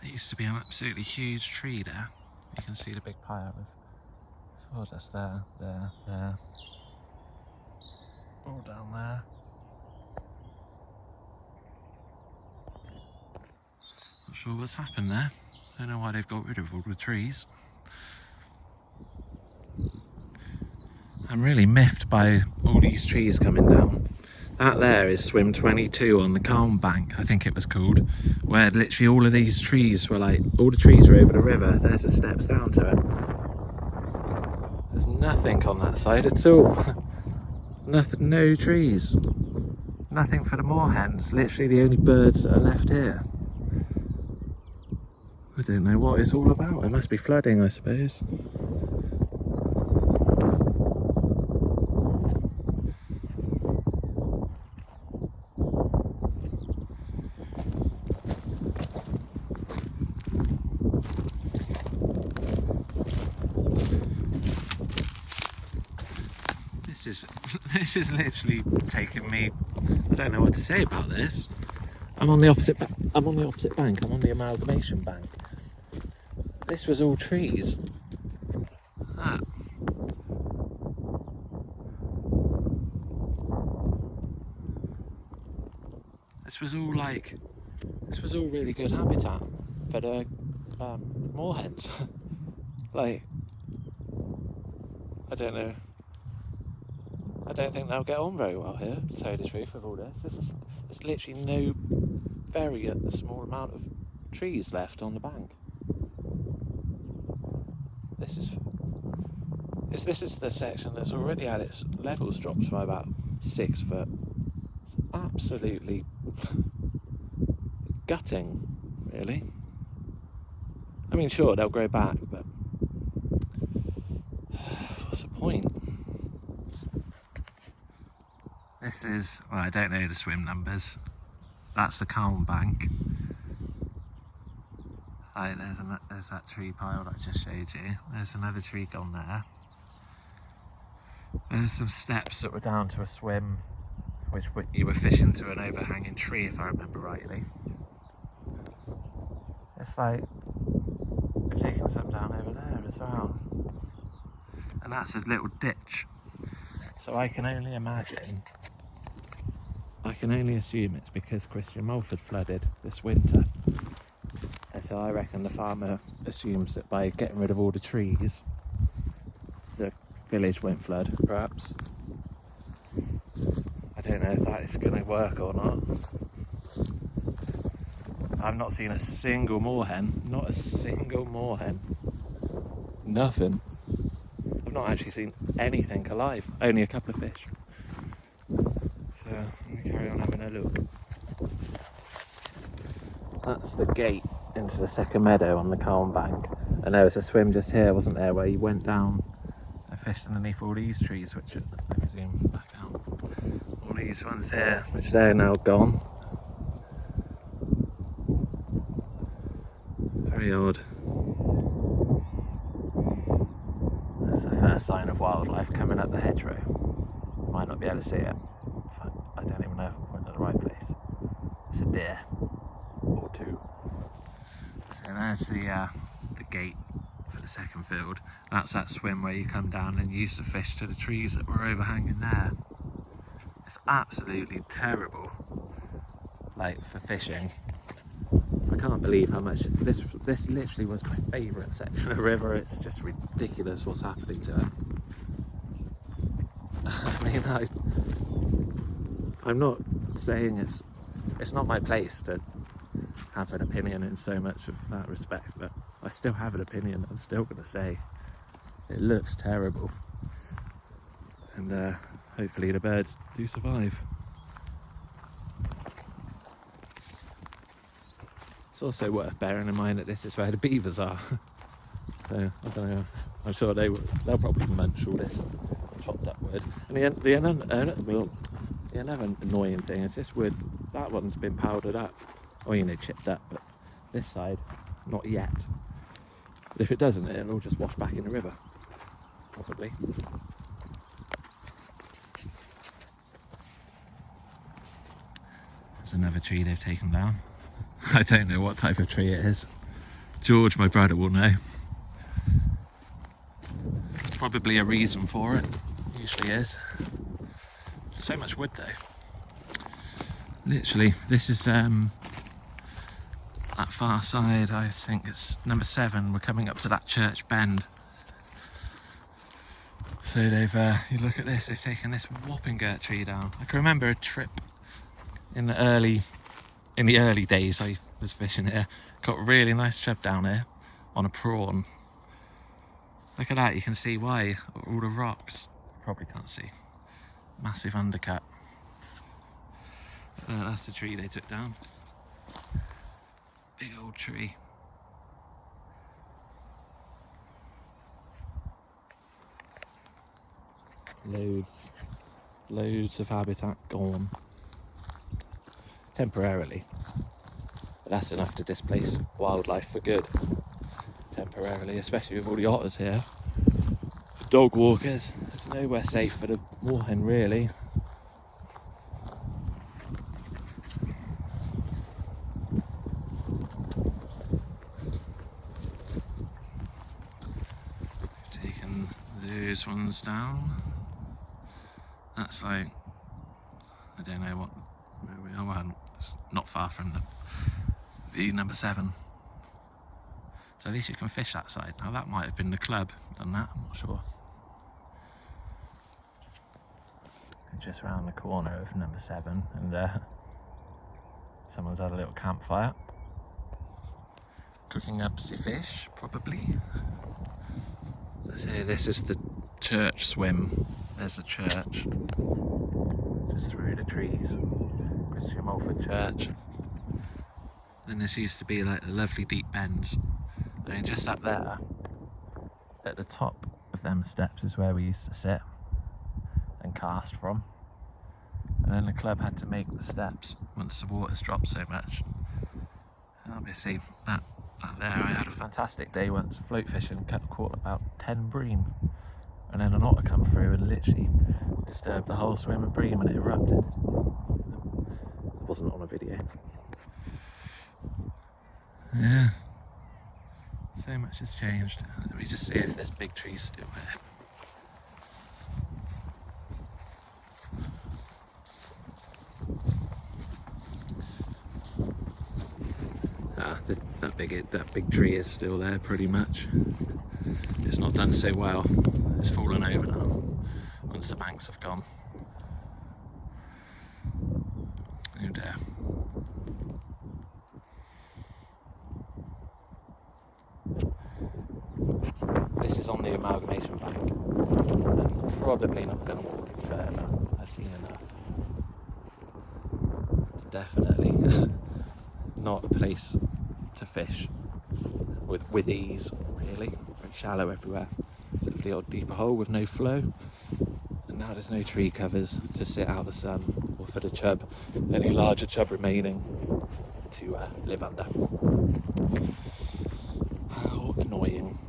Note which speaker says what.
Speaker 1: There used to be an absolutely huge tree there. You can see the big pile of sawdust there, all down there. Not sure what's happened there. Don't know why they've got rid of all the trees. I'm really miffed by all these trees coming down. That there is swim 22 on the calm bank, I think it was called, where literally all of these trees were like, all the trees are over the river. There's the steps down to it. There's nothing on that side at all. Nothing, no trees. Nothing for the moorhens. Literally the only birds that are left here. I don't know what it's all about. It must be flooding, I suppose. This is literally taking me. I don't know what to say about this. I'm on the opposite bank. I'm on the amalgamation bank. This was all trees. That. This was all really good habitat for the moorhens. Like, I don't know. I don't think they'll get on very well here, to tell you the truth, with all this. There's literally no, very small amount of trees left on the bank. This is the section that's already had its levels dropped by about 6 foot. It's absolutely gutting, really. I mean, sure, they'll grow back, but what's the point? This is, well, I don't know the swim numbers. That's the calm bank. Right, there's that tree pile that I just showed you. There's another tree gone there. There's some steps that were down to a swim, which you were fishing to an overhanging tree, if I remember rightly. It's like, they've taken some down over there as well. And that's a little ditch. So I can only assume it's because Cristian malford flooded this winter. And so I reckon the farmer assumes that by getting rid of all the trees, the village won't flood, perhaps. I don't know if that is going to work or not. I've not seen a single moorhen, not a single moorhen. Nothing. I've not actually seen anything alive, only a couple of fish. So, let me carry on having a look. That's the gate into the second meadow on the calm bank. And there was a swim just here, wasn't there, where you went down and fished underneath all these trees, which are, let me zoom back out. All these ones here, which they're now gone. Very odd. That's the first sign of wildlife coming up the hedgerow. Might not be able to see it. I don't even know if I'm pointing at the right place. It's a deer or two. So there's the gate for the second field. That's that swim where you come down and you used to fish to the trees that were overhanging there. It's absolutely terrible, like, for fishing. I can't believe how much this literally was my favourite section of the river. It's just ridiculous what's happening to it. I mean, I'm not saying it's not my place to have an opinion in so much of that respect, but I still have an opinion. I'm still going to say it looks terrible, and hopefully the birds do survive. It's also worth bearing in mind that this is where the beavers are. So I don't know. I'm sure they'll probably munch all this chopped up wood. And the another annoying thing is this wood. That one's been powdered up, or chipped up, but this side not yet. But if it doesn't, it'll all just wash back in the river, probably. There's another tree they've taken down. I don't know what type of tree it is. George, my brother, will know. There's probably a reason for it. Usually is. So much wood though. Literally, this is that far side. I think it's number 7. We're coming up to that church bend. So they've, you look at this, they've taken this whopping girt tree down. I can remember a trip in the early days I was fishing here. Got a really nice chub down here on a prawn. Look at that, you can see why, all the rocks. Probably can't see. Massive undercut. That's the tree they took down. Big old tree. Loads of habitat gone. Temporarily. But that's enough to displace wildlife for good. Temporarily, especially with all the otters here. The dog walkers, there's nowhere safe for the moorhen really. Taken those ones down. That's like, I don't know what, where we are. Well, it's not far from the number 7. So at least you can fish that side. Now that might have been the club done that, I'm not sure. Just round the corner of number 7, and someone's had a little campfire. Cooking up some fish, probably. So this is the church swim. There's a church. Just through the trees. Cristian Malford Church. And this used to be like the lovely deep bends. I mean, just up there, at the top of them steps is where we used to sit and cast from. And then the club had to make the steps once the water's dropped so much. And obviously, that there, I had a fantastic day once float fishing, caught about 10 bream. And then an otter come through and literally disturbed the whole swim of bream and it erupted. It wasn't on a video. Yeah. So much has changed. Let me just see if this big tree's still there. That big tree is still there pretty much. It's not done so well. It's fallen over now once the banks have gone. Oh dear. This is on the amalgamation bank. I'm probably not going to walk any further. I've seen enough. It's definitely not a place to fish with ease, really. Very shallow everywhere. It's definitely a deeper hole with no flow. And now there's no tree covers to sit out the sun or for the chub, any larger chub remaining to live under. How annoying.